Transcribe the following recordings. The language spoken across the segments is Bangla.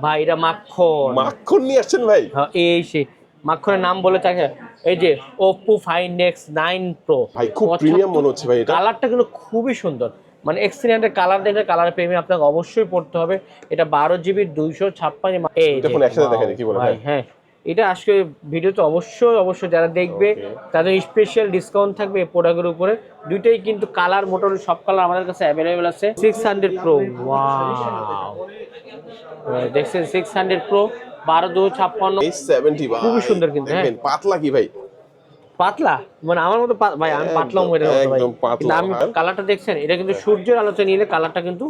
ভাই এটা মাখন মাখন নিয়ে আসছেন ভাই? হ্যাঁ, এই সে মাখনের নাম বলে থাকে। এই যে Oppo Find X9 Pro ভাই খুব প্রিমিয়াম মনে হচ্ছে ভাই এটা। কালারটা কিন্তু খুবই সুন্দর, মানে এক্সিলেন্টের কালার দেখে কালার প্রেমী আপনাকে অবশ্যই পড়তে হবে। এটা 12GB 256। এই দুইটা যে ফোন একসাথে দেখা যায় কি বলে ভাই, ভাই? হ্যাঁ এটা আজকে ভিডিওতে অবশ্যই অবশ্যই যারা দেখবে Okay. তাদের স্পেশাল ডিসকাউন্ট থাকবে এই প্রোডাক্টের উপরে। দুইটাই কিন্তু কালার মোটামুটি সব কালার আমাদের কাছে অ্যাভেলেবেল আছে। 600 Pro, ওয়াও দেখছেন 600 Pro 12/256 A70 খুবই ভাই সুন্দর কিন্তু। হ্যাঁ দেখবেন পাতলা কি ভাই? পাতলা, মানে আমার মতো ভাই আমি পাতলা একদম মতো ভাই, একদম কিন্তু পাতলা আমি ভাই। কালারটা দেখছেন এটা কিন্তু সূর্যের আলোতে নিলে কালারটা কিন্তু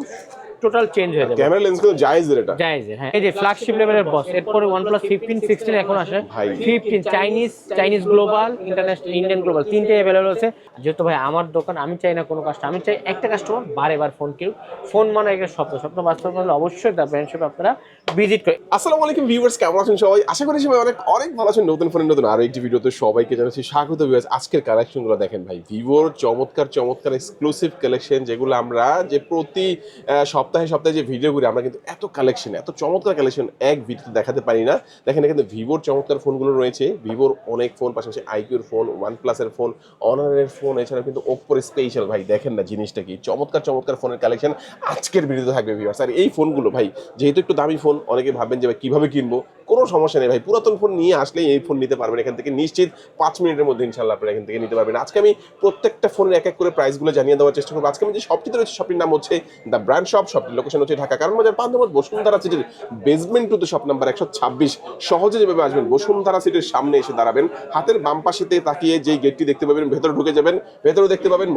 টোটাল চেঞ্জ হয়ে যাবে। ক্যামেরা লেন্স কিন্তু জায়েজ এটা জায়েজ, হ্যাঁ এই যে ফ্ল্যাগশিপ লেভেলের বস। এরপরে OnePlus 15 16 এখন আসে। ভাই 15 Chinese global, international, Indian global তিনটে অ্যাভেলেবল আছে। যেহেতু ভাই আমার দোকান, আমি চাই না কোনো কাস্টমার, আমি চাই একটা কাস্টমার বারে বার ফোন কিনুক। ফোন মানে একটা স্বপ্ন বাস্তব করলে অবশ্যই তার ব্র্যান্ড শপে আপনারা ভিজিট করে। আসসালামু আলাইকুম ভিউয়ার্স, কেমন আছেন সবাই? আশা করি সবাই অনেক অনেক ভালো আছেন। নতুন ফোনের নতুন আরো একটি ভিডিওতে সবাইকে জানাচ্ছি স্বাগত। ভিউয়ার্স আজকের কালেকশনগুলো দেখেন ভাই, ভিভোর চমৎকার চমৎকার এক্সক্লুসিভ কালেকশন, যেগুলো আমরা যে প্রতি সপ্তাহে সপ্তাহে যে ভিডিও করি আমরা কিন্তু এত কালেকশন, এত চমৎকার কালেকশন এক ভিডিওতে দেখাতে পারি না। দেখেন এখানে ভিভোর চমৎকার ফোনগুলো রয়েছে, ভিভোর অনেক ফোন, পাশাপাশি আইকিউর ফোন, ওয়ানপ্লাসের ফোন, অনারের ফোন, এছাড়া কিন্তু ওপ্পোর স্পেশাল। ভাই দেখেন না জিনিসটা কি চমৎকার চমৎকার ফোনের কালেকশন আজকের ভিডিওতে থাকবে ভিউয়ার্স। আর এই ফোনগুলো ভাই যেহেতু একটু দামি ফোন, অনেকে ভাববেন যে ভাই কীভাবে কিনবো, কোনো সমস্যা নেই ভাই, পুরাতন ফোন নিয়ে আসলেই এই ফোন নিতে পারবেন এখান থেকে নিশ্চিত 5 মিনিটের মধ্যে ইনশাল্লাহ আপনারা এখান থেকে নিতে পারবেন। আজকে আমি প্রত্যেকটা ফোনের এক এক করে প্রাইসগুলো জানিয়ে দেওয়ার চেষ্টা করবো। আজকে আমি যে শপটিতে রয়েছে, শপটির নাম হচ্ছে দ্য ব্র্যান্ড শপ। শপটির লোকেশন হচ্ছে ঢাকা কারণ বাজার পান্থপথ বসুন্ধরা সিটির বেসমেন্ট 2 শপ নাম্বার 126। সহজে যেভাবে আসবেন বসুন্ধরা সিটির সামনে এসে দাঁড়াবেন, হাতের বাম পাশেতে তাকিয়ে যেই গেটটি দেখতে পাবেন ভেতরে ঢুকে যাবেন, ভেতরে দেখতে পাবেন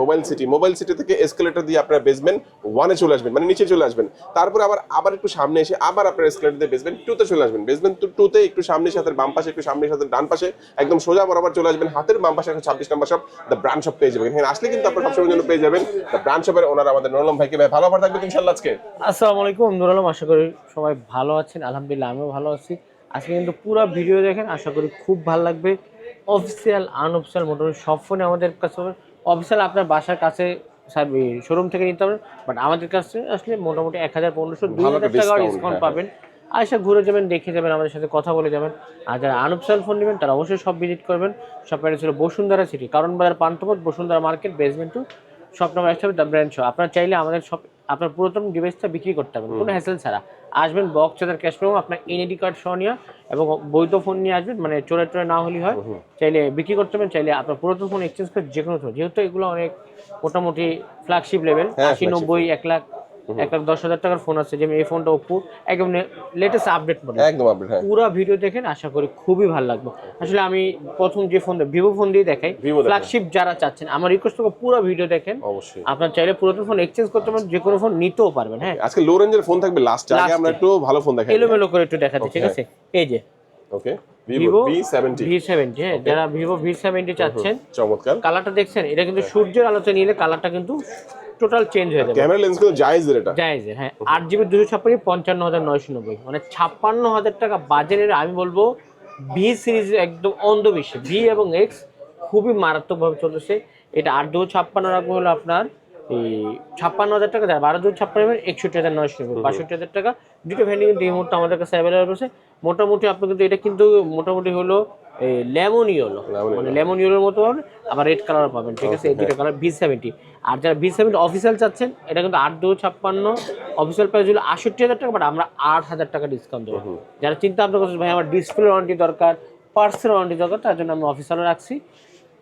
মোবাইল সিটি থেকে এসকেলেটর দিয়ে আপনারা বেসমেন্ট 1-এ চলে আসবেন, মানে নিচে চলে আসবেন। তারপর আবার একটু সামনে এসে আবার আপনার এসকেলেটর দিয়ে বেসমেন্ট 2-তে চলে আসবেন। বেসমেন্ট 2-তে একটু সামনে হাতের বাম পাশে, একটু সামনে হাতের ডান পাশে একদম সোজা বরাবর চলে আসবেন, হাতের বাম পাশে 126 নম্বর শপ দ্য ব্র্যান্ড শপ পেয়ে যাবেন। এখানে আসলে কিন্তু আপনারা সবসময় জন্য পেয়ে যাবেন দ্য ব্র্যান্ড শপের ওনার আমাদের নুর আলম ভাইকে। ভাই ভালো আবার থাকবেন ইনশাআল্লাহ আজকে। আসসালামু আলাইকুম, নুর আলম। আশা করি সবাই ভালো আছেন, আলহামদুলিল্লাহ আমিও ভালো আছি। আজকে কিন্তু পুরো ভিডিও দেখেন, আশা করি খুব ভালো লাগবে। অফিসিয়াল আনঅফিসিয়াল মোটামুটি সব ফোনে আমাদের কাছে অফিসিয়াল আপনার বাসার কাছে শোরুম থেকে নিতে পারবেন, বাট আমাদের কাছে আসলে মোটামুটি 1000-1500-2000 টাকা ডিসকাউন্ট পাবেন। আয়সা ঘুরে যাবেন, দেখে যাবেন, আমাদের সাথে কথা বলে যাবেন। আর যারা আনঅফিসিয়াল ফোন নেবেন তারা অবশ্যই সব ভিজিট করবেন। শপের ছিল বসুন্ধরা সিটি, কারণ বাজার Panthapath, Bashundhara market, basement 2 shop number 1 the brand shop. আপনারা চাইলে আমাদের শপ আপনার পুরাতন ডিভাইসটা বিক্রি করতে পারবেন কোনো হ্যাসেল ছাড়া। আসবেন বক্স চার্জার ক্যাশ পেমেন্ট, আপনার এনআইডি কার্ড সহ নিয়ে এবং বৈধ ফোন নিয়ে আসবেন, মানে চোরে না হলেই হয়। চাইলে বিক্রি করতে পারবেন, চাইলে আপনার পুরাতন ফোন এক্সচেঞ্জ করে যে কোনো ফোন, যেহেতু এগুলো অনেক মোটামুটি ফ্ল্যাগশিপ লেভেল, 80-90 1,10,000 টাকার ফোন আছে, যেমন এই ফোনটা ওপ্পো একদম লেটেস্ট আপডেট মডেল, একদম আপডেট। হ্যাঁ পুরো ভিডিও দেখেন, আশা করি খুবই ভালো লাগবে। আসলে আমি প্রথম যে ফোন ভিভো ফোন দিয়ে দেখাই, ফ্ল্যাগশিপ যারা চাচ্ছেন আমার রিকোয়েস্ট করবো পুরো ভিডিও দেখেন। অবশ্যই আপনার চাইলে পুরাতন ফোন এক্সচেঞ্জ করতে পারবেন, যে কোনো ফোন নিতেও পারবেন। হ্যাঁ আজকে লো রেঞ্জের ফোন থাকবে লাস্ট, আগে আমরা একটু ভালো ফোন দেখাই, এলোমেলো করে একটু দেখাচ্ছি, ঠিক আছে? এই যে ওকে ভিভো V70, হ্যাঁ যারা ভিভো V70 চাচ্ছেন, চমৎকার কালারটা দেখছেন, এটা কিন্তু সূর্যের আলোতে নিলে কালারটা কিন্তু টোটাল চেঞ্জ হয়ে যাবে। ক্যামেরা লেন্স কিন্তু জায়েজ এটা, জায়েজ, হ্যাঁ 8GB 256 55,990, মানে 56,000 টাকা বাজারের। আমি বলবো ভি সিরিজ একদম অন্ধবিশ্বাস, ভি এবং এক্স খুবই মারাত্মকভাবে চলতেছে। এটা 8-256 রাখবো হলো আপনার এই 56,000 টাকা, যারা 12-256 61,990, 62,000 টাকা। দুটো ভ্যারিয়েন্ট কিন্তু এই মুহূর্তে আমাদের কাছে অ্যাভেলেবল আছে। মোটামুটি আপনি কিন্তু এটা কিন্তু মোটামুটি হলো লেমন ইয়েলো, মানে লেমন ইয়েলোর মতো হবে, আবার রেড কালার পাবেন, ঠিক আছে? এই দুটো কালার V70। আর যারা V70 অফিসিয়াল চাচ্ছেন, এটা কিন্তু 8-256 অফিসিয়াল প্রাইস হলো 68,000 টাকা, বাট আমরা 8,000 টাকা ডিসকাউন্ট দেবো। যারা চিন্তা ভাবনা করছেন ভাই আমার ডিসপ্লে ওয়ারেন্টি দরকার, পার্সেল ওয়ারেন্টি দরকার, তার জন্য আমি অফিসিয়ালও রাখছি।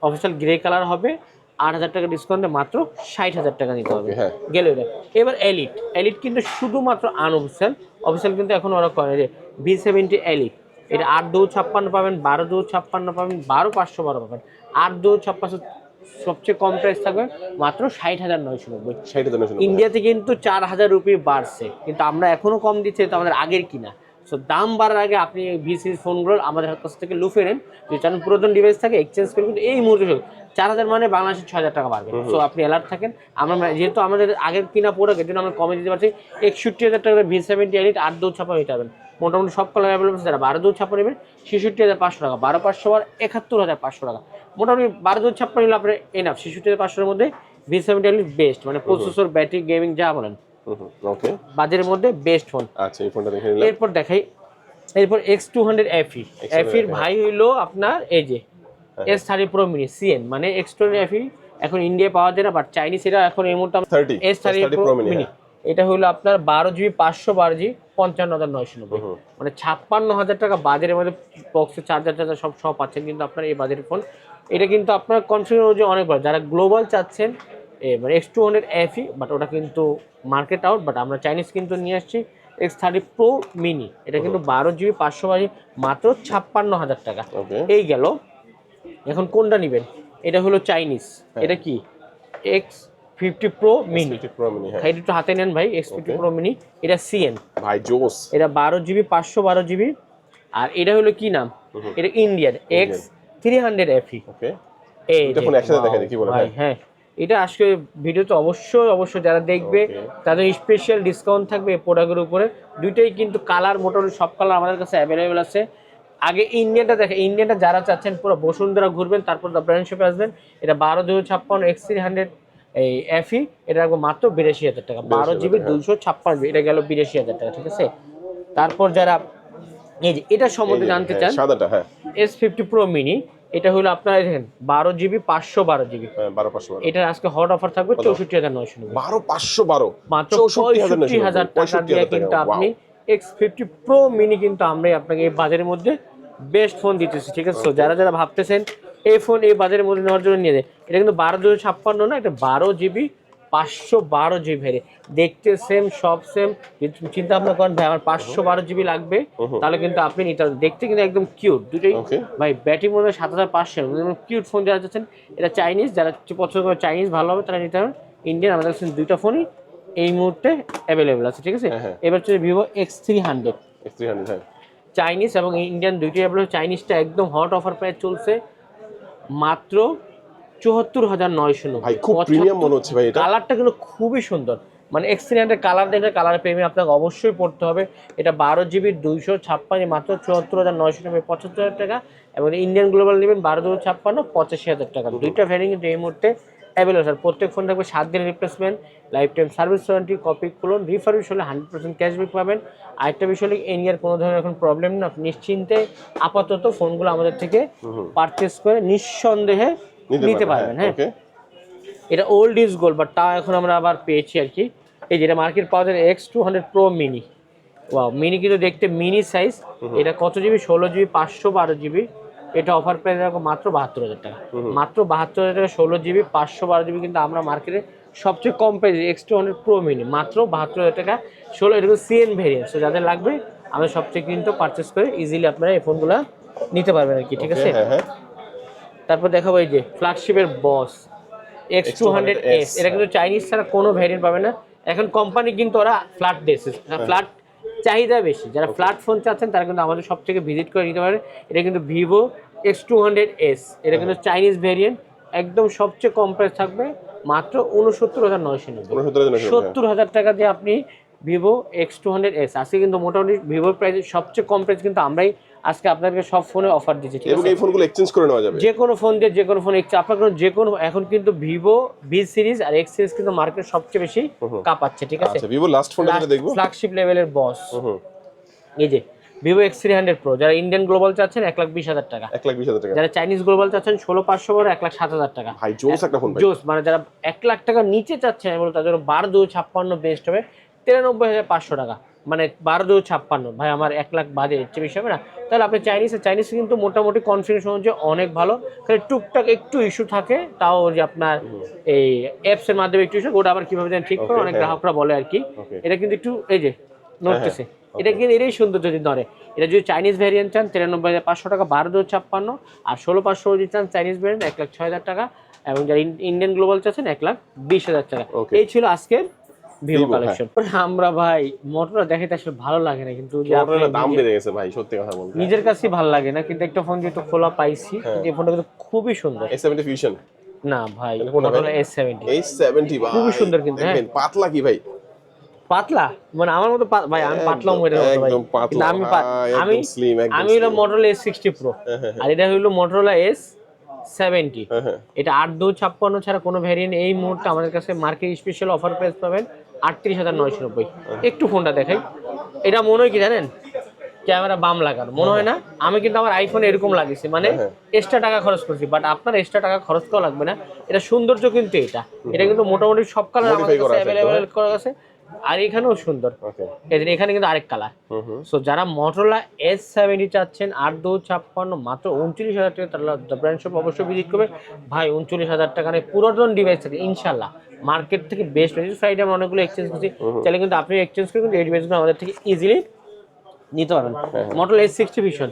অফিসিয়াল গ্রে কালার হবে, 8,000 টাকা ডিসকাউন্টে মাত্র 60,000 টাকা নিতে হবে। গেল এটা। এবার এলিট কিন্তু শুধুমাত্র আনঅফিসিয়াল, অফিসিয়াল কিন্তু এখন ওরা করে যে V70 এলিট। এটা 8-256 পাবেন, 12-256 পাবেন, 12,512 পাবেন। 8-256 সবচেয়ে কম প্রাইস থাকবে মাত্র 60,990। ইন্ডিয়াতে কিন্তু 4,000 রুপি বাড়ছে, কিন্তু আমরা এখনো কম দিচ্ছি, এটা আমাদের আগের কিনা। সো দাম বাড়ার আগে আপনি ভি সিরিজ ফোনগুলো আমাদের কাছ থেকে লুফে নেন। যদি চান পুরাতন ডিভাইস থাকে এক্সচেঞ্জ করে, কিন্তু এই মুহূর্তে 4,000 মানে বাংলাদেশে 6,000 টাকা বাড়বে। সো আপনি অ্যালার্ট থাকেন। আমরা যেহেতু আমাদের আগের কিনা প্রোডাক্ট, এর জন্য আমরা কমে দিতে পারছি। 61,000 টাকা V70 এলিট 8-256 নিতে পারবেন। মোটামুটি সব কালার অ্যাভেলেবল আছে। যারা 12-256 নেবেন 66,500 টাকা, 12,500 আর 71,500 টাকা। মোটামুটি 12-256 নিলে আপনার এনাফ। 66,500 এর মধ্যে V70 এলিট বেস্ট, মানে প্রসেসর, ব্যাটারি, গেমিং যা বলেন ওকে, বাজেটের মধ্যে বেস্ট ফোন। আচ্ছা এই ফোনটা দেখে নিলাম। এরপর দেখাই, এরপর X200 FE। এর ভাই হইলো আপনার এই যে S30 Pro Mini CN, মানে X200 FE এখন ইন্ডিয়ায় পাওয়া যায় না, বাট চাইনিজ এটা এখন এই মুহূর্তে S30 Pro Mini। এটা হলো আপনার 12GB 512GB 55,990, মানে 56,000 টাকা বাজারের মধ্যে বক্সে চার্জার সব পাচ্ছেন কিন্তু আপনার এই বাজারের ফোন। এটা কিন্তু আপনার কনফিগার অনুযায়ী অনেক ভালো, যারা গ্লোবাল চাচ্ছেন মানে X200 FE, বাট ওটা কিন্তু মার্কেট আউট, বাট আমরা চাইনিজ কিন্তু নিয়ে আসছি X30 Pro Mini। এটা কিন্তু 12GB 512GB মাত্র 56,000 টাকা। এই গেল। এখন কোনটা নেবেন? এটা হলো চাইনিজ, এটা কি X50 Pro Mini। এটা একটু হাতে নেন ভাই, X50 Pro Mini, এটা CN ভাই জোস, এটা 12GB 512GB। আর এটা হলো কি নাম, এটা ইন্ডিয়ান X300 FE। ওকে, এটা ফোন একসাথে দেখা যায় কি বলে ভাই? হ্যাঁ, এটা আজকে ভিডিওতে অবশ্যই যারা দেখবে তাদের স্পেশাল ডিসকাউন্ট থাকবে এই প্রোডাক্টের উপরে। দুইটাই কিন্তু কালার মোটামুটি সব কালার আমাদের কাছে অ্যাভেলেবেল আছে। আগে ইন্ডিয়ানটা দেখে, ইন্ডিয়ানটা যারা চাচ্ছেন পুরো বসুন্ধরা ঘুরবেন, তারপর ব্র্যান্ড শপে আসবেন। এটা 12/256 X300 এই FE, এটা রাখবো মাত্র 82,000 টাকা। 12GB 256GB, এটা গেল 82,000 টাকা, ঠিক আছে। তারপর যারা এই যে এটা সম্বন্ধে জানতে চান, সাদাটা হ্যাঁ S50 Pro Mini, এটা হলো আপনার দেখেন 12GB 512GB, 12,512, এটার আজকে হট অফার থাকবে 64,990, 12,512 মাত্র 65,000 টাকা দিয়ে কিন্তু আপনি X50 Pro Mini কিন্তু আমরা আপনাকে এই বাজারের মধ্যে বেস্ট ফোন দিতেছি, ঠিক আছে। তো যারা ভাবতেছেন এই ফোন এই বাজারের মধ্যে নেওয়ার জন্য নিয়ে যায়, এটা কিন্তু 12/256 না, এটা 12GB 512GB ভেরিয়েন্ট। দেখতে সেম, সব সেম। চিন্তা ভাবনা করেন ভাই আমার 512GB লাগবে, তাহলে কিন্তু আপনি নিতে পারেন। দেখতে কিন্তু একদম কিউট দুটোই ভাই। ব্যাটারি মধ্যে 7500, কিউট ফোন যারা চাচ্ছেন। এটা চাইনিজ, যারা পছন্দ করে চাইনিজ ভালো হবে তারা নিতে পারেন। ইন্ডিয়ান আমাদের কাছে দুইটা ফোনই এই মুহূর্তে অ্যাভেলেবেল আছে, ঠিক আছে। এবার চলে ভিভো X300। চাইনিজ এবং ইন্ডিয়ান দুইটাই অ্যাভেলেবেল। চাইনিজটা একদম হট অফার প্রাইস চলছে মাত্র 74,990। ভাই খুব প্রিমিয়াম মনে হচ্ছে ভাই। এটা কালারটা কিন্তু খুবই সুন্দর, মানে X300 কালার দেখলে কালার প্রেমী আপনাকে অবশ্যই পড়তে হবে। এটা 12GB 256 মাত্র 74,990, 75,000 টাকা। এবং ইন্ডিয়ান গ্লোবাল নেবেন 12/256 85,000 টাকা। দুইটা ভ্যারিয়েন্ট এই মুহূর্তে অ্যাভেলেবল স্যার। প্রত্যেক ফোন থাকবে 7 দিনের replacement, life time service warranty, copy খুলুন রিফার্বিশ হলে 100% ক্যাশব্যাক পাবেন। আরেকটা বিষয় হলো এই নিয়ে কোনো ধরনের এখন প্রবলেম না, আপনি নিশ্চিন্তে আপাতত ফোনগুলো আমাদের থেকে পারচেস করে নিঃসন্দেহে নিতে পারবেন। হ্যাঁ, এটা ওল্ড ইজ গোল্ড, বাট তা এখন আমরা আবার পেয়েছি আর কি। এই যেটা মার্কেট পাওয়া যায় X200 Pro Mini। Wow, mini কিন্তু দেখতে মিনি সাইজ। এটা কত জিবি? 16GB 512GB। এটা অফার প্রাইস রাখবো মাত্র 72,000 টাকা। মাত্র 72,000 টাকা 16GB 512GB কিন্তু আমরা মার্কেটে সবচেয়ে কম প্রাইস X200 Pro Mini মাত্র 72,000 টাকা 16। এটা CN ভেরিয়েন্ট। সো যাদের লাগবে আমাদের সবচেয়ে কিন্তু পারচেস করে ইজিলি আপনারা এই ফোনগুলো নিতে পারবেন আর কি, ঠিক আছে। তারপর দেখাবো এই যে ফ্ল্যাগশিপের বস X200S। এটা কিন্তু চাইনিজ ছাড়া কোনো ভ্যারিয়েন্ট পাবে না। এখন কোম্পানি কিন্তু ওরা ফ্ল্যাট দিয়েছে, ফ্ল্যাট চাহিদা বেশি। যারা ফ্ল্যাট ফোন চাচ্ছেন তারা কিন্তু আমাদের সব থেকে ভিজিট করে নিতে পারে। এটা কিন্তু ভিভো X200S। এটা কিন্তু চাইনিজ ভ্যারিয়েন্ট, একদম সবচেয়ে কম প্রাইস থাকবে মাত্র 69,990। 70,000 টাকা দিয়ে আপনি ভিভো X200S। আজকে কিন্তু মোটামুটি ভিভোর প্রাইস সবচেয়ে কম প্রাইস কিন্তু আমরাই আজকে আপনাদেরকে সব ফোনে অফার দিচ্ছি, ঠিক আছে। এবং এই ফোনগুলো এক্সচেঞ্জ করে নেওয়া যাবে যে কোনো ফোন দিয়ে, যে কোনো ফোন আপনার যে কোনো। এখন কিন্তু ভিভো V সিরিজ আর X সিরিজ কিন্তু মার্কেট সবচেয়ে বেশি কাঁপাচ্ছে, ঠিক আছে। আচ্ছা, ভিভো লাস্ট ফোনটা যেটা দেখবো ফ্ল্যাগশিপ লেভেলের বস এই যে ভিভো X300 Pro। যারা ইন্ডিয়ান গ্লোবাল চাচ্ছেন 1,20,000 টাকা। 1,20,000 টাকা। যারা চাইনিজ গ্লোবাল চাচ্ছেন 16,500 1,07,000 টাকা। ভাই জোস একটা ফোন ভাই, জোস। মানে যারা 1 লাখ টাকা নিচে চাচ্ছেন আমি বলবো তাদের জন্য 12/256 বেস্ট হবে 93,500 টাকা। মানে 12/256 ভাই আমার 1 লাখ বাজে এর চেয়ে বেশি হবে না। তাহলে আপনি চাইনিজ কিন্তু মোটামুটি কনফিগারেশন অনুযায়ী অনেক ভালো। তাহলে টুকটাক একটু ইস্যু থাকে, তাও যে আপনার এই অ্যাপস এর মাধ্যমে একটু ইস্যু, ওটা আবার কিভাবে যেন ঠিক করে অনেক গ্রাহকরা বলে আর কি। এটা কিন্তু একটু এই যে নড়তেছে, এটা কিন্তু এটাই সুন্দর যদি ধরে। এটা যদি চাইনিজ ভ্যারিয়েন্ট চান 93,500 টাকা 12/256, আর 16,500 যদি চান চাইনিজ ভ্যারিয়েন্ট 1,06,000 টাকা। এবং যারা ইন্ডিয়ান গ্লোবাল চাচ্ছেন 1,20,000 টাকা। এই ছিল আজকের ভিভো কালেকশন। আমরা ভাই মোটরলা দেখাইতে আসলে ভালো লাগে না, কিন্তু দাম বেড়ে গেছে ভাই, সত্যি কথা বলতে নিজের কাছেই ভালো লাগে না। কিন্তু একটা ফোন যেহেতু খোলা পাইছি, এই ফোনটা কিন্তু খুবই সুন্দর। A70 Fusion না ভাই, মোটরলা A70 ভাই খুবই সুন্দর কিন্তু। হ্যাঁ, পাতলা কি ভাই? পাতলা মানে আমার মতো ভাই, আমি পাতলা মতো ভাই। কিন্তু আমি হলো মোটরলা S60 Pro, আর এটা হলো মোটরলা S70। এটা 8/256 ছাড়া কোনো ভ্যারিয়েন্ট এই মুহূর্তে আমাদের কাছে মার্কেট স্পেশাল অফার প্রাইস পাবেন 38,990। একটু ফোনটা দেখাই, এটা মনে হয় কি জানেন, ক্যামেরা বাম লাগানো মনে হয় না। আমি কিন্তু আমার আইফোনে এরকম লাগিয়েছি, মানে এক্সট্রা টাকা খরচ করছি, বাট আপনার এক্সট্রা টাকা খরচ করা লাগবে না। এটা সৌন্দর্য কিন্তু এটা কিন্তু মোটামুটি সব কালার আমাদের কাছে অ্যাভেলেবেল করা আছে। আর এখানেও সুন্দর, এখানে কিন্তু আরেক কালার। সো যারা মোটরোলা S70 চাচ্ছেন 8/256 মাত্র 29,000 টাকা, তাহলে দ্য ব্র্যান্ড শপ অবশ্যই ভিজিট করবে ভাই। 39,000 টাকা নেই পুরাতন ডিভাইস থাকে ইনশাল্লাহ, মার্কেট থেকে বেস্ট হয়েছে। ফ্রাইডে আমরা অনেকগুলো এক্সচেঞ্জ করছি, চাইলে কিন্তু আপনি এক্সচেঞ্জ করে কিন্তু এই ডিভাইসগুলো আমাদের থেকে ইজিলি নিতে পারবেন। মোটরোলা S60 ভিশন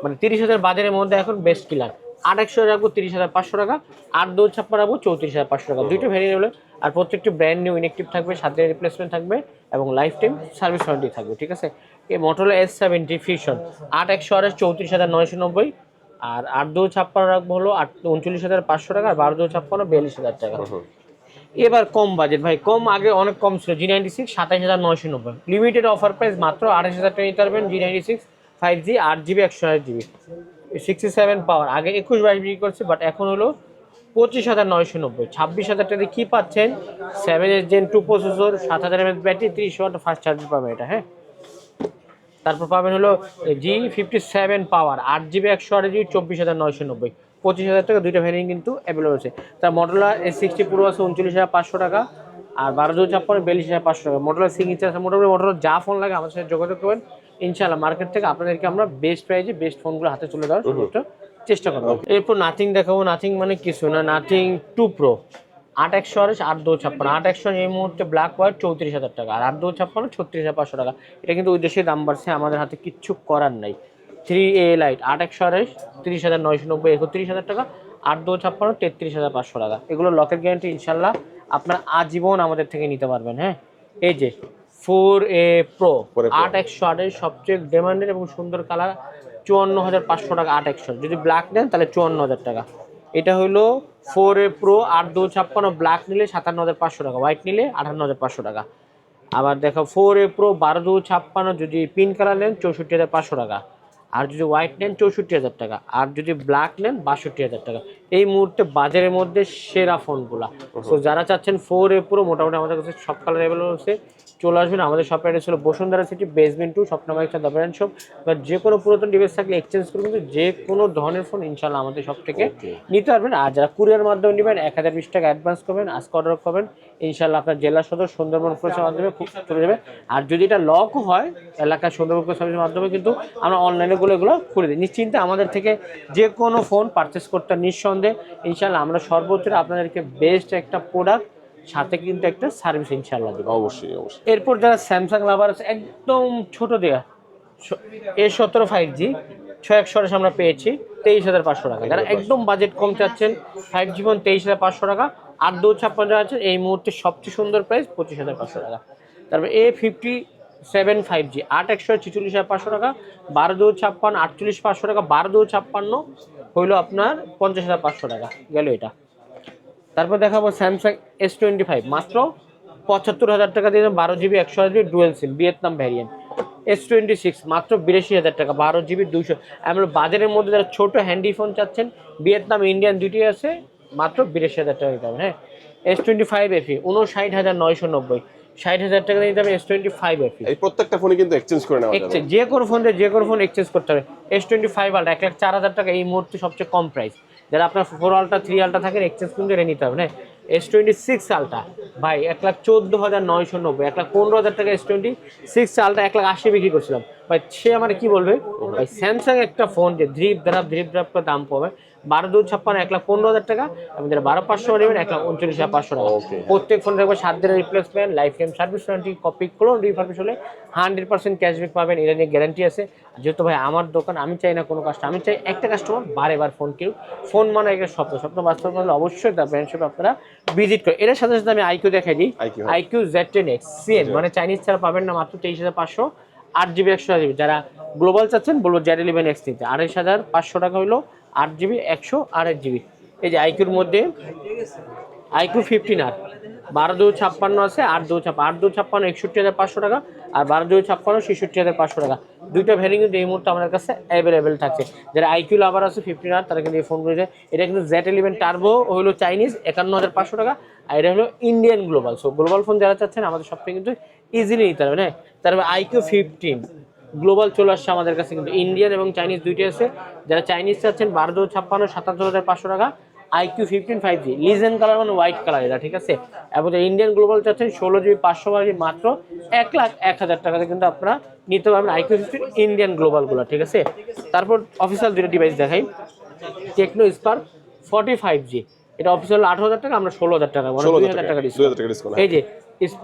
মানে 30,000 বাজারের মধ্যে এখন বেস্ট কিলার। 8/100 রাখবো 30,500 টাকা, 8/256 রাখবো 34,500 টাকা, দুইটা ভ্যারিয়েন্ট হলে। আর প্রত্যেকটি ব্র্যান্ড নিউ ইনেকটিভ থাকবে, সাথে রিপ্লেসমেন্ট থাকবে এবং লাইফ টাইম সার্ভিস ওয়ারেন্টি থাকবে, ঠিক আছে। এই মোটরোলা S70 ফিউশন 8/100 আর 34,990, আর 8/256 রাখবো হলো 39,500 টাকা, আর 12/256 42,000 টাকা। এবার কম বাজেট ভাই, কম আগে অনেক কম ছিল, G96 27,990, লিমিটেড অফার প্রাইস মাত্র 28,000 টাকা নিতে পারবেন। G96 5G 8GB 128GB 67 পাওয়ার, আগে 21-22 বিক্রি করছে, বাট এখন হলো 25,990। 26,000 টাকা কি পাচ্ছেন, 7 Gen 2 processor, 7,000 mAh battery, 30 watt fast charge পাবেন এটা, হ্যাঁ। তারপর পাবেন হলো G57 পাওয়ার 8GB 128GB 24,990, 25,000 টাকা, দুইটা ভ্যারিয়েন্ট কিন্তু অ্যাভেলেবল আছে। তার মোটরোলা S60 Pro আছে 39,500 টাকা, আর 12/256 42,500 টাকা। মোটরোলা সিগনেচার আছে। মোটামুটি মোটরোলা যা ফোন লাগে আমাদের সাথে যোগাযোগ করবেন, ইনশাআল্লাহ মার্কেট থেকে আপনাদেরকে আমরা বেস্ট প্রাইজে বেস্ট ফোনগুলো হাতে তুলে দেওয়ার সর্বোচ্চ চেষ্টা করবো। এরপর নাথিং দেখাবো। নাথিং মানে কিছু না, নাথিং 2 Pro 8/100 8/256, 8/100 এই মুহূর্তে ব্ল্যাক হোয়াইট 34,000 টাকা, আর 8/256 36,500 টাকা। এটা কিন্তু ওই দেশের দাম বাড়ছে, আমাদের হাতে কিচ্ছু করার নাই। 3A লাইট 8/100 30,990 31,000 টাকা, 8/256 33,500 টাকা। এগুলো লকের গ্যারান্টি, ইনশাল্লাহ আপনার আজীবন আমাদের থেকে নিতে পারবেন, হ্যাঁ। এই যে 4A Pro 8/100 সবচেয়ে ডিমান্ডেড এবং সুন্দর কালার, 54,500 টাকা 8/100। যদি ব্ল্যাক নেন তাহলে 54,000 টাকা। এটা হলো 4A Pro 8/256, ব্ল্যাক নিলে 57,500 টাকা, হোয়াইট নিলে 58,500 টাকা। আবার দেখো 4A Pro 12/256 যদি পিঙ্ক কালার নেন 64,500 টাকা, আর যদি হোয়াইট নেন 64,000 টাকা, আর যদি ব্ল্যাক নেন 62,000 টাকা। এই মুহূর্তে বাজারের মধ্যে সেরা ফোনগুলা। তো যারা চাচ্ছেন 4A Pro, মোটামুটি আমাদের কাছে সব কালার অ্যাভেলেবল আছে, চলে আসবেন। আমাদের শপ অ্যাড্রেস হলো বসুন্ধরা সিটি বেসমেন্ট 2, স্বপ্ন মাইক দ্য ব্র্যান্ড শপ। বা যে কোনো পুরাতন ডিভাইস থাকলে এক্সচেঞ্জ করে কিন্তু যে কোনো ধরনের ফোন ইনশাল্লাহ আমাদের সব থেকে নিতে পারবেন। আর যারা কুরিয়ার মাধ্যমে নেবেন 1020 টাকা অ্যাডভান্স করবেন, আজকে অর্ডার করবেন, ইনশাল্লাহ আপনার জেলা সদর সুন্দরবন ফোর্সের মাধ্যমে খুব চলে যাবে। আর যদি এটা লক হয় এলাকার সুন্দরবন সার্ভিসের মাধ্যমে কিন্তু আমরা অনলাইনে এগুলো করে দিই। নিশ্চিন্তে আমাদের থেকে যে কোনো ফোন পারচেস করতে নিঃসন্দেহে, ইনশাল্লাহ আমরা সর্বোচ্চ আপনাদেরকে বেস্ট একটা প্রোডাক্ট সাথে কিন্তু একটা সার্ভিস ইনশাআল্লাহ দেব। অবশ্যই অবশ্যই। এরপর যারা স্যামসাং লাভার আছে, একদম ছোট দেয়া A17 5G 6/100 আমরা পেয়েছি 23,500 টাকা। যারা একদম বাজেট কম চাচ্ছেন 5G ফোন 23,500 টাকা, 8/256 আছে এই মুহূর্তে সবচেয়ে সুন্দর প্রাইস 25,500 টাকা। তারপর A57 5G 8/100 46,500 টাকা, 12/256 48,500 টাকা, 12/256 হইলো আপনার 50,500 টাকা গেল এটা। তারপর দেখাবো স্যামসাং S25 মাত্র 75,000 টাকা দিয়ে 12GB 128GB ডুয়েল সিম ভিয়েতনাম ভ্যারিয়েন্ট। S26 মাত্র 82,000 টাকা, 12GB 200। আমরা বাজারের মধ্যে যারা ছোট হ্যান্ডি ফোন চাচ্ছেন, ভিয়েতনাম ইন্ডিয়ান দুটি আছে, মাত্র 82,000 টাকা দিতে হবে, হ্যাঁ। S25 FE 59,990, 60,000 টাকা দিতে হবে S25 FE। এই প্রত্যেকটা ফোনে কিন্তু এক্সচেঞ্জ করে নেওয়া যাবে, যে কোনো ফোন দিয়ে যে কোনো ফোন এক্সচেঞ্জ করতে হবে। S25 আলট্রা 1,04,000 টাকা এই মুহূর্তে সবচেয়ে কম প্রাইস। যারা আপনার 4 আলট্রা 3 আলট্রা থাকেন এক্সচেঞ্জ কিন্তু এটা নিতে হবে, হ্যাঁ। S26 আলট্রা ভাই 1,14,990, 1,15,000 টাকা S26 আলট্রা 1,80,000 বিক্রি করছিলাম ভাই। সে আমার কি বলবে ভাই, স্যামসাং একটা ফোন যে ধীপ ধাপ করে দাম পাবে 12/256 1,15,000 টাকা, এবং যারা 12/500 নেবেন 1,39,500 টাকা। প্রত্যেক ফোন থাকবে 7 দিনের replacement, life time service warranty, copy clone refurbish হলে 100% ক্যাশব্যাক পাবেন, এটা নিয়ে গ্যারান্টি আছে। যেহেতু ভাই আমার দোকান, আমি চাই না কোনো কাস্টমার, আমি চাই একটা কাস্টমার বারে বার ফোন কিনুক। ফোন মানে একটা স্বপ্ন বাস্তব করলে অবশ্যই তার ব্র্যান্ড শপে আপনারা ভিজিট করে। এর সাথে সাথে আমি আইকিউ দেখাই দিই। আইকিউ Z10X CN মানে চাইনিজ ছাড়া পাবেন না, মাত্র 23,500, 8GB 128GB। যারা গ্লোবাল চাচ্ছেন বলবো Z11X নিতে, 28,500 টাকা হলো 8GB 128GB। এই যে আইকিউর মধ্যে আইকিউ 15R 12/256 আছে, 8/256 61,500 টাকা, আর 12/256 66,500 টাকা। দুইটা ভ্যারিয়েন্ট কিন্তু এই মুহূর্তে আমাদের কাছে অ্যাভেলেবেল থাকছে। যারা আইকিউ লাভার আছে 15 তারা কিন্তু এই ফোন করে যায়। এটা কিন্তু Z11 টার্বো হলো চাইনিজ 51,500 টাকা, আর এটা হলো Indian global. So global phone যারা চাচ্ছেন আমাদের সব থেকে কিন্তু ইজিলি নিতে পারবেন। হ্যাঁ, তারপরে আইকিউ 15 গ্লোবাল চলে আসছে আমাদের কাছে, কিন্তু ইন্ডিয়ান এবং চাইনিজ দুইটাই আছে। যারা চাইনিজ চাচ্ছেন 12,56 77,500 টাকা, আইকিউ 15 5G লিজেন্ড কালার মানে হোয়াইট কালার এটা, ঠিক আছে। এবং ইন্ডিয়ান গ্লোবাল চাচ্ছেন 16GB 512GB মাত্র 1,01,000 টাকাতে কিন্তু আপনারা নিতে পারবেন আইকিউ 15 ইন্ডিয়ান গ্লোবালগুলো, ঠিক আছে। তারপর অফিসিয়াল দুটো ডিভাইস দেখাই, টেকনো স্পার্ক 45G, এটা অফিসিয়াল 8,000 টাকা, আমরা 16,000 টাকা মানে 2,000 টাকা ডিসকাউন্ট। এই যে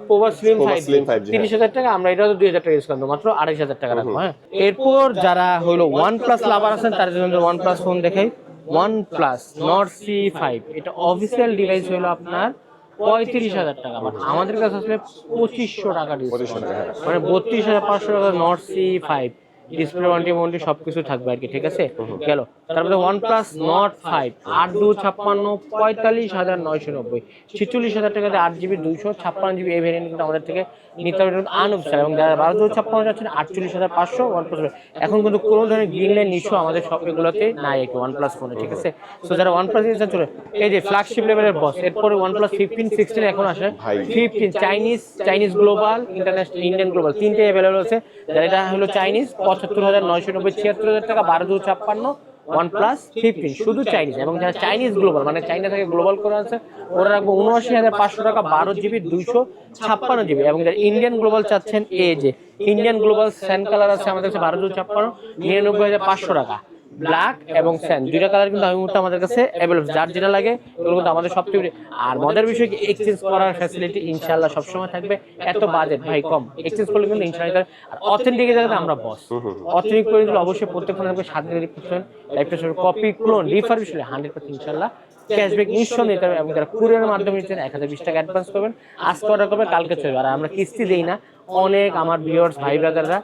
পোভা স্লিম 5G 30,000 টাকা, আমরা এটা 2,000 টাকা ডিসকাউন্ট মাত্র 2,500 টাকা রাখবো। হ্যাঁ, এরপর যারা হলো OnePlus লাভার আছেন তার জন্য OnePlus ফোন দেখাই, OnePlus Nord C5, এটা অফিসিয়াল ডিভাইস হলো আপনার 35,000 টাকা, বাট আমাদের কাছে আসলে 2,500 টাকা ডিসকাউন্ট, মানে 32,500 টাকা Nord C5 ডিসপ্লে ওয়ারেন্টি সবকিছু থাকবে আর কি, ঠিক আছে। গেল তারপরে OnePlus Nord 5 8/256 45,990 46,000 টাকাতে 8GB 256GB এই ভেরিয়েন্ট কিন্তু আমাদের থেকে নিতে হবে আনঅফিসিয়াল। এবং যারা 12/256 যাচ্ছেন 48,500 OnePlus। এখন কিন্তু কোনো ধরনের গ্রিন লাইন ইস্যু আমাদের সব এগুলোতে নাই একটু OnePlus ফোনে, ঠিক আছে। সো যারা OnePlus নিতে চলে, এই যে ফ্ল্যাগশিপ লেভেলের বস, এরপরে OnePlus 15 16 এখন আসে। 15 Chinese global, international, Indian global তিনটে অ্যাভেলেবল আছে। যারা এটা হলো চাইনিজ 75,990 76,000 টাকা 12/256 OnePlus 15 শুধু চাইনিজ। এবং যারা চাইনিজ গ্লোবাল মানে চাইনা থেকে গ্লোবাল করে আছে ওরা রাখবো 79,500 টাকা 12GB 256GB। এবং যারা ইন্ডিয়ান গ্লোবাল চাচ্ছেন, এই যে ইন্ডিয়ান গ্লোবাল স্যান কালার আছে আমাদের কাছে 12/256 99,500 টাকা, ব্ল্যাক এবং স্যান দুইটা কালার কিন্তু এই মুহূর্তে আমাদের কাছে অ্যাভেলেবল, যার যেটা লাগে ওগুলো কিন্তু আমাদের সবথেকে। আর মজার বিষয় কি, এক্সচেঞ্জ করার ফ্যাসিলিটি ইনশাআল্লাহ সবসময় থাকবে। এত বাজেট ভাই কম, এক্সচেঞ্জ করলে কিন্তু ইনশাআল্লাহ। আর অথেন্টিক জায়গাতে আমরা বস, অথেন্টিক করে দিলে অবশ্যই প্রত্যেক ফোনে থাকবে 7% লাইফটাইম কপি ক্লোন রিফারবিশ হলে 100% ইনশাআল্লাহ ক্যাশব্যাক নিশ্চয় নিতে হবে। এবং যারা কুরিয়ারের মাধ্যমে নিচ্ছেন 1020 টাকা অ্যাডভান্স করবেন, আজকে অর্ডার করবেন কালকে চলবে। আর আমরা কিস্তি দেই না, অনেক আমার ভিউয়ার্স ভাই ব্রাদাররা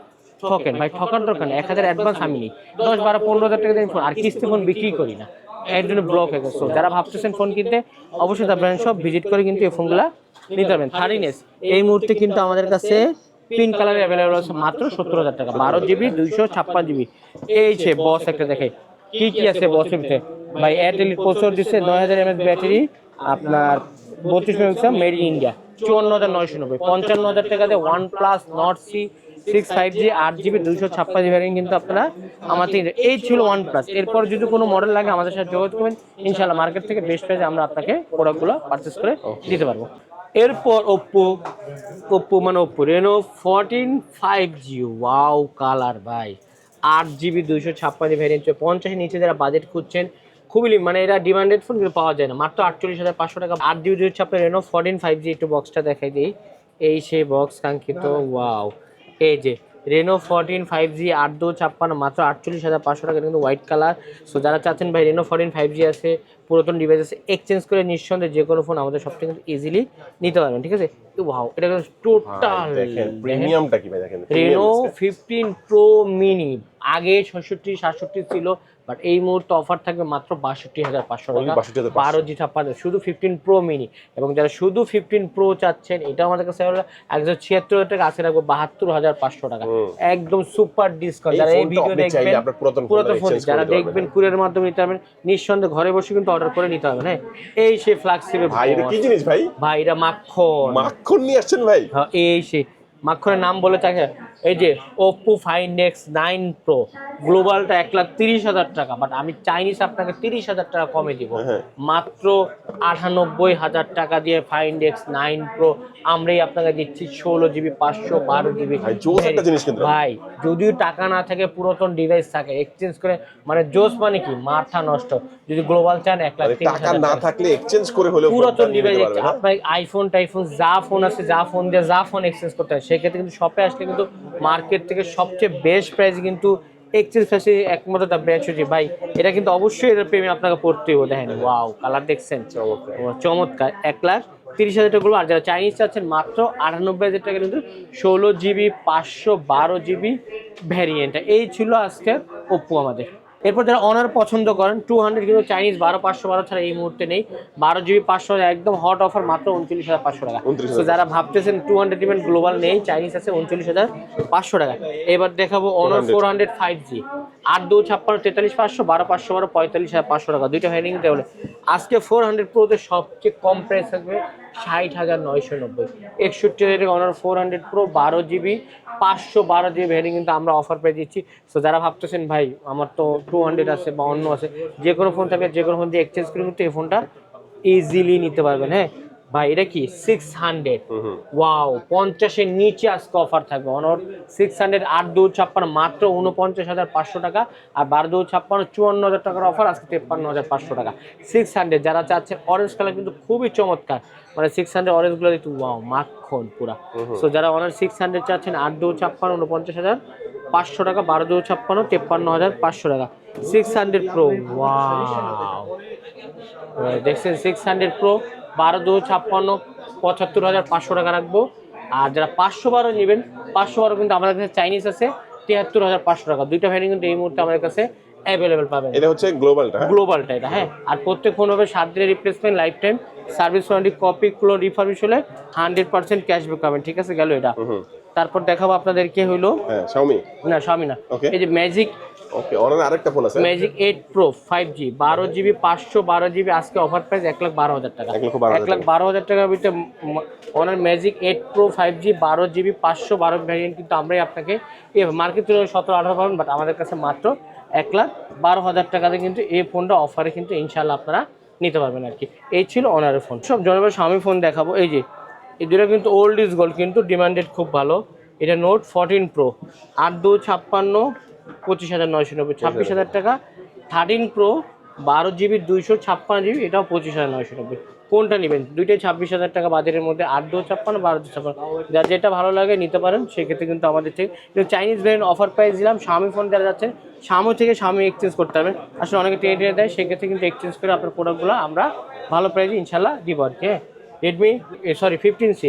ঠকেন, ভাই ঠকার দরকার নেই, 1000 অ্যাডভান্স আমি নিই, 10 12 15,000 টাকা দিয়ে ফোন, আর কিস্তি ফোন বিক্রি করি না, এর জন্য ব্লক হয়ে গেছে। যারা ভাবতেছেন ফোন কিনতে অবশ্যই তার ব্র্যান্ড শপ ভিজিট করে কিন্তু এই ফোনগুলো নিতে পারবেন। থার্টিনেস এই মুহূর্তে কিন্তু আমাদের কাছে পিঙ্ক কালারে অ্যাভেলেবল আছে মাত্র 70,000 টাকা 12GB 256GB। এই যে বস একটা দেখে কি কি আছে বসের ভিতরে ভাই, এয়ারটেল প্রসেসর দিচ্ছে 9000 mAh ব্যাটারি, আপনার 32 মেগাপিক্সেল, মেড ইন ইন্ডিয়া 54,990 55,000 টাকাতে OnePlus Nord C6 5G 8GB 256GB variant কিন্তু আপনারা আমাদের। এই ছিল OnePlus। এরপর যদি কোনো মডেল লাগে আমাদের সাথে যোগাযোগ করবেন, ইনশাআল্লাহ মার্কেট থেকে বেস্ট প্রাইসে আমরা আপনাকে প্রোডাক্টগুলো পারচেস করে দিতে পারবো। এরপর ওপ্পো মানে Oppo Reno 14 5G, wow colour ভাই, 8GB 256GB ভ্যারিয়েন্ট, 50 নিচে যারা বাজেট খুঁজছেন খুবই মানে এটা ডিমান্ডেড ফোন কিন্তু পাওয়া যায় না, মাত্র 48,500 টাকা 8GB 256 Reno 14 5G। একটু বক্সটা দেখাই দিই, এই সেই বক্স কাঙ্ক্ষিত, ওয়াও। এই যে Reno 14 5G 8/256 মাত্র 48,500 টাকা কিন্তু হোয়াইট কালার। সো যারা চাচ্ছেন ভাই Reno 14 5G আছে, পুরাতন ডিভাইস আছে, এক্সচেঞ্জ করে নিঃসন্দেহে যে কোনো ফোন আমাদের সব থেকে কিন্তু ইজিলি নিতে পারবেন, ঠিক আছে। ওয়াও, এটা টোটাল প্রিমিয়ামটা কি ভাই দেখেন, Reno 15 Pro Mini আগে 66 67 ছিল, বাট এই মুহূর্তে অফার থাকবে মাত্র 62,500 টাকা 12G 56 শুধু 15 Pro Mini। এবং যারা শুধু 15 Pro চাচ্ছেন, এটা আমাদের কাছে 176,000 টাকা, আছে রাখবো 72,500 টাকা, একদম সুপার ডিসকাউন্ট। যারা এই ভিডিও দেখবেন পুরাতন ফোন যারা দেখবেন কুরিয়ারের মাধ্যমে নিতে পারবেন, নিঃসন্দেহে ঘরে বসে কিন্তু অর্ডার করে নিতে হবে। হ্যাঁ, এই সেই ফ্ল্যাগশিপে ভাই, এটা কি জিনিস ভাই? ভাই এটা মাখন নিয়ে আসছেন ভাই। হ্যাঁ, এই সেই মাখনের নাম বলে থাকে। এই যে Oppo Find X9 Pro গ্লোবালটা 1,30,000 টাকা, বাট আমি চাইনিজ আপনাকে 30,000 টাকা কমে দিব, মাত্র 98,000 টাকা দিয়ে Find X9 Pro আমরাই আপনাকে দিচ্ছি 16GB 512GB। ভাই যদিও টাকা না থাকে, পুরাতন ডিভাইস থাকে, এক্সচেঞ্জ করে মানে জোস মানে কি মাথা নষ্ট। যদি গ্লোবাল চান 1,30,000 টাকা না থাকলে এক্সচেঞ্জ করে হলেও পুরাতন ডিভাইস, আপনার আইফোন টাইফোন যা ফোন আছে, যা ফোন দিয়ে যা ফোন এক্সচেঞ্জ করতে হয়, সেক্ষেত্রে কিন্তু শপে আসলে কিন্তু মার্কেট থেকে সবচেয়ে বেস্ট প্রাইস কিন্তু এক্সচেঞ্জ ফ্যাসিলিটি একমাত্র দা ব্র্যান্ড সুজি। ভাই এটা কিন্তু অবশ্যই এর প্রেমে আপনাকে পড়তেই হবে। দেখেন ওয়াও কালার দেখছেন, চমৎকার 1,30,000 টাকা। আর যারা চাইনিজ চাচ্ছেন মাত্র 98,000 টাকা কিন্তু 16GB 512GB ভ্যারিয়েন্টটা। এই ছিল আজকে ওপ্পো আমাদের। এরপর যারা অনার পছন্দ করেন 200 কিন্তু চাইনিজ 12,512 ছাড়া এই মুহূর্তে নেই। 12 GB 500 একদম হট অফার মাত্র 29,500 টাকা। তো যারা ভাবতেছেন 200 ইভেন্ট গ্লোবাল নেই, চাইনিজ আছে 39,500 টাকা। এবার দেখাবো অনার 400 5G 8/256 43,500 12,512 45,500 টাকা। দুইটা ভ্যারিয়েন্ট নিতে হলে আজকে 400 প্রোতে সবচেয়ে কম প্রাইস থাকবে 60,990। 61 honour 400 pro 12 GB 512 GB variant কিন্তু আমরা অফার পেয়ে দিচ্ছি। সো যারা ভাবতেছেন ভাই আমার তো 200 আছে বা অন্য আছে, যে কোনো ফোন থাকলে যে কোনো ফোন দিয়ে এক্সচেঞ্জ করে কিন্তু এই ফোনটা ইজিলি নিতে পারবেন। হ্যাঁ ভাই এটা কি 600, ওয়াও 50-এর নিচে আজকে অফার থাকবে। অনর 600 8/256 মাত্র 49,500 টাকা, আর 12/256 54,000 টাকার অফার আজকে 53,500 টাকা। 600 যারা চাচ্ছেন অরেঞ্জ কালার কিন্তু খুবই চমৎকার, মানে 600 অরেঞ্জ গুলো দেখতে ওয়াও মাখন পুরা। সো যারা অনার 600 চাচ্ছেন 8/256 49,500 টাকা, 12/256 53,500 টাকা। 600 প্রো ওয়াও দেখছেন 600 প্রো 12/256 75,500 টাকা রাখবো। আর যারা 512 নেবেন 512 কিন্তু আমাদের কাছে চাইনিজ আছে 73,500 টাকা। দুইটা ভ্যারিয়েন্ট কিন্তু এই মুহূর্তে আমাদের কাছে অ্যাভেলেবেল পাবেন। এটা হচ্ছে গ্লোবালটা, গ্লোবালটা এটা। হ্যাঁ আর প্রত্যেক ফোন হবে 7 দিনের replacement, life time service warranty, copy গুলো রিফারবিশ হলে 100% ক্যাশব্যাক পাবেন। ঠিক আছে গেল এটা। তারপর দেখাবো আপনাদেরকে হইলো Xiaomi না Xiaomi না, এই যে ম্যাজিক। ওকে অনার আরেকটা ফোন আছে magic 8 pro 5G 12 GB 512 GB আজকে অফার প্রাইস 1,12,000 টাকা। 1,12,000 টাকার ভিতরে honour magic 8 pro 5G 12 GB 512 variant কিন্তু আমরাই আপনাকে মার্কেট তুলনায় 17-18 পাবেন, বাট আমাদের কাছে মাত্র 1,12,000 টাকাতে কিন্তু এই ফোনটা অফারে কিন্তু ইনশাল্লাহ আপনারা নিতে পারবেন আর কি। এই ছিল অনারের ফোন। সব জনপ্রিয় Xiaomi ফোন দেখাবো। এই যে এই দুটো কিন্তু ওল্ড ইজ গোল্ড, কিন্তু ডিমান্ডেড খুব ভালো। এটা নোট 14 প্রো 8/256 25,990 26,000 টাকা। 13 প্রো 12 GB 256 GB এটাও 25,990। কোনটা নেবেন? দুইটাই 26,000 টাকা বাজারের মধ্যে, 8/256 12/256 যার যেটা ভালো লাগে নিতে পারেন। সেক্ষেত্রে কিন্তু আমাদের থেকে চাইনিজ ভ্যারিয়েন্ট অফার প্রাইস দিলাম। Xiaomi ফোন যারা যাচ্ছেন Xiaomi থেকে Xiaomi এক্সচেঞ্জ করতে হবে। আসলে অনেকে টেনে দেয়, সেক্ষেত্রে কিন্তু এক্সচেঞ্জ করে আপনার প্রোডাক্টগুলো আমরা ভালো প্রাইসে ইনশাল্লাহ দিব আর কি। হ্যাঁ রেডমি 15C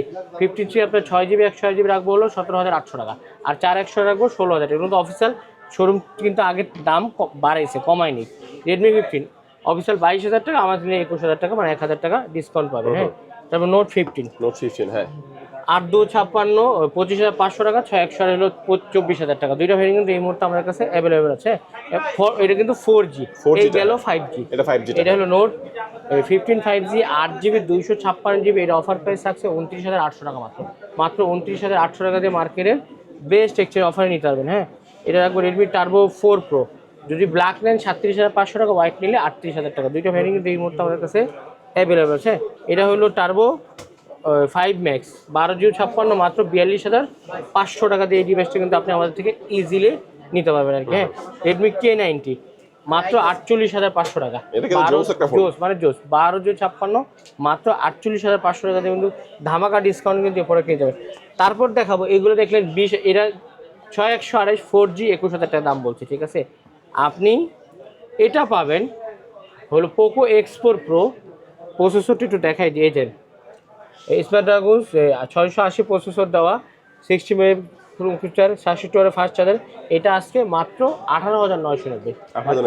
আপনার 6GB 128GB রাখবো হলো 17,800 টাকা, আর 4 100 রাখবো 16,000 টাকা। কিন্তু অফিসিয়াল শোরুম কিন্তু আগের দাম বাড়াইছে, কমায়নি। রেডমি 15 অফিসিয়াল 22,000 টাকা, আমাদের 21,000 টাকা, মানে 1,000 টাকা ডিসকাউন্ট পাবে। হ্যাঁ তারপর নোট 15 হ্যাঁ 8/256 25,500 টাকা, 6 100 হলো 24,000 টাকা। দুইটা ভ্যারিয়েন্ট কিন্তু এই মুহূর্তে আমাদের কাছে অ্যাভেলেবেল আছে। এটা কিন্তু 4G, এই গেল 5G। এটা হলো নোট 15 5G 8GB 256GB। এটা অফার প্রাইস থাকছে 29,800 টাকা মাত্র 29,800 টাকা দিয়ে মার্কেটের বেস্ট এক্সচেঞ্জ অফারে নিতে পারবেন। হ্যাঁ এটা রাখবো রেডমি টার্বো 4 প্রো, যদি ব্ল্যাক নেন 37,500 টাকা, হোয়াইট নিলে 38,000 টাকা। দুইটা ভ্যারিয়েন্ট কিন্তু এই মুহূর্তে আমাদের কাছে অ্যাভেলেবেল আছে। এটা হলো টার্বো 5 ম্যাক্স 12/256 মাত্র 42,500 টাকা দিয়ে এই ডিভাইসটা কিন্তু আপনি আমাদের থেকে ইজিলি নিতে পারবেন আর কি। হ্যাঁ রেডমি K90 মাত্র 48,500 টাকা, মানে জোস 12/256 মাত্র 48,500 টাকা দিয়ে কিন্তু ধামাকা ডিসকাউন্ট কিন্তু এরপরে পেয়ে যাবেন। তারপর দেখাবো এগুলো দেখলেন 20, এরা 6 128 4G 21,000 টাকা দাম বলছে। ঠিক আছে আপনি এটা পাবেন হলো পোকো X4 প্রো। প্রসেসরটি একটু দেখাই দিয়েছেন, স্ন্যাপড্রাগন 680 প্রসেসর দেওয়া, 60 মেগা পিক্সেল 62 ফাস্ট চার্জার। এটা আজকে মাত্র 18,990,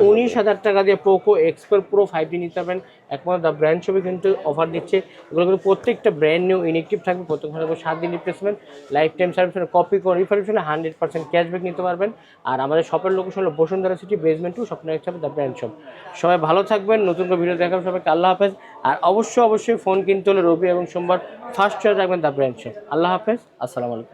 19,000 টাকা দিয়ে পোকো X4 প্রো 5G নিতে পারবেন। একমাত্র দ্য ব্র্যান্ড শপে কিন্তু অফার দিচ্ছে। এগুলো কিন্তু প্রত্যেকটা ব্র্যান্ড নিউ ইনএক্টিভ থাকবে, প্রত্যেক 7 দিন replacement, life time service, copy করে রিফারবিশ হলে 100% ক্যাশব্যাক নিতে পারবেন। আর আমাদের শপের লোকেশন হলো বসুন্ধরা সিটি বেসমেন্ট 2, স্বপ্ন হিসাবে দ্য ব্র্যান্ড শপ। সবাই ভালো থাকবেন, নতুন করে ভিডিও দেখাবেন সবাইকে। আল্লাহ হাফেজ। আর অবশ্যই ফোন কিনতে হলে রবি এবং সোমবার ফার্স্ট চয়েস রাখবেন দ্য ব্র্যান্ড শপ। আল্লাহ হাফেজ, আসসালামু আলাইকুম।